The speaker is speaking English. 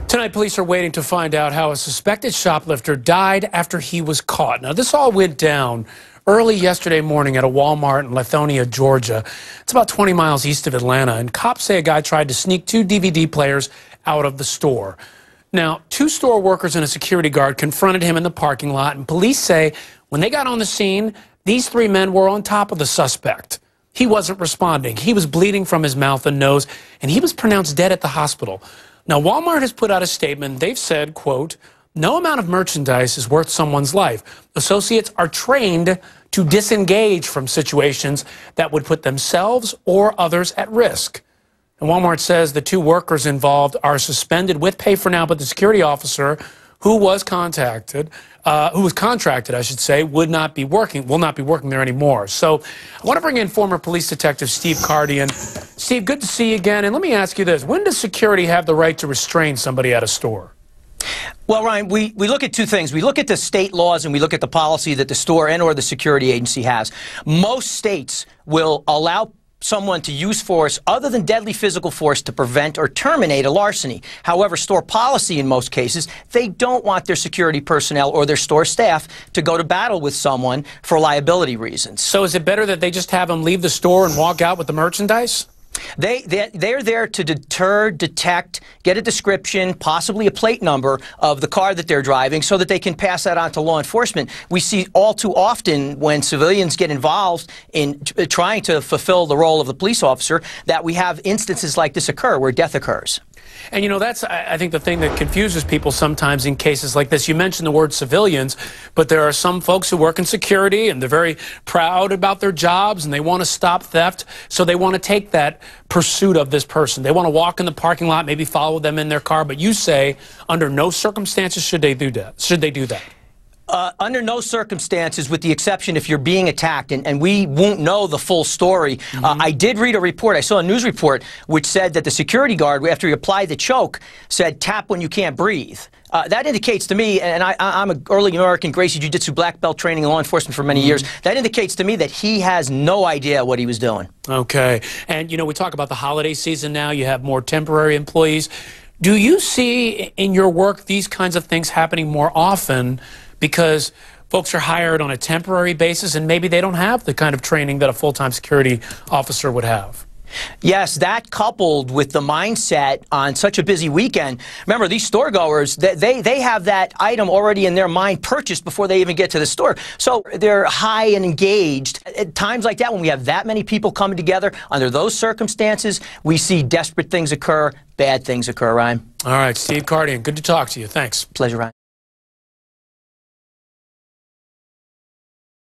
Tonight, police are waiting to find out how a suspected shoplifter died after he was caught. Now, this all went down early yesterday morning at a Walmart in Lithonia, Georgia. It's about 20 miles east of Atlanta, and cops say a guy tried to sneak 2 DVD players out of the store. Now, 2 store workers and a security guard confronted him in the parking lot, and police say when they got on the scene, these 3 men were on top of the suspect. He wasn't responding. He was bleeding from his mouth and nose, and he was pronounced dead at the hospital. Now, Walmart has put out a statement. They've said, quote, "No amount of merchandise is worth someone's life. Associates are trained to disengage from situations that would put themselves or others at risk." And Walmart says the 2 workers involved are suspended with pay for now, but the security officer who was contracted, I should say, will not be working there anymore. So I want to bring in former police detective Steve Kardian. Steve, good to see you again. And let me ask you this. When does security have the right to restrain somebody at a store? Well, Ryan, we look at 2 things. We look at the state laws and we look at the policy that the store and or the security agency has. Most states will allow someone to use force other than deadly physical force to prevent or terminate a larceny. However, store policy in most cases, they don't want their security personnel or their store staff to go to battle with someone for liability reasons. So is it better that they just have them leave the store and walk out with the merchandise? They're there to deter, detect, get a description, possibly a plate number of the car that they're driving so that they can pass that on to law enforcement. We see all too often when civilians get involved in trying to fulfill the role of the police officer that we have instances like this occur where death occurs. And, you know, that's, I think, the thing that confuses people sometimes in cases like this. You mentioned the word civilians, but there are some folks who work in security, and they're very proud about their jobs, and they want to stop theft, so they want to take that pursuit of this person. They want to walk in the parking lot, maybe follow them in their car, but you say under no circumstances should they do that. Should they do that? Under no circumstances, with the exception if you're being attacked, and we won't know the full story. I did read a report, I saw a news report, which said that the security guard, after he applied the choke, said, "Tap when you can't breathe." That indicates to me, and I'm an early American Gracie Jiu-Jitsu black belt training in law enforcement for many years, that indicates to me that he has no idea what he was doing. Okay. And, you know, we talk about the holiday season now. You have more temporary employees. Do you see in your work these kinds of things happening more often because folks are hired on a temporary basis and maybe they don't have the kind of training that a full-time security officer would have? Yes, that coupled with the mindset on such a busy weekend. Remember, these store goers, they have that item already in their mind purchased before they even get to the store. So they're high and engaged. At times like that, when we have that many people coming together, under those circumstances, we see desperate things occur, bad things occur, Ryan. All right, Steve Kardian, good to talk to you. Thanks. Pleasure, Ryan.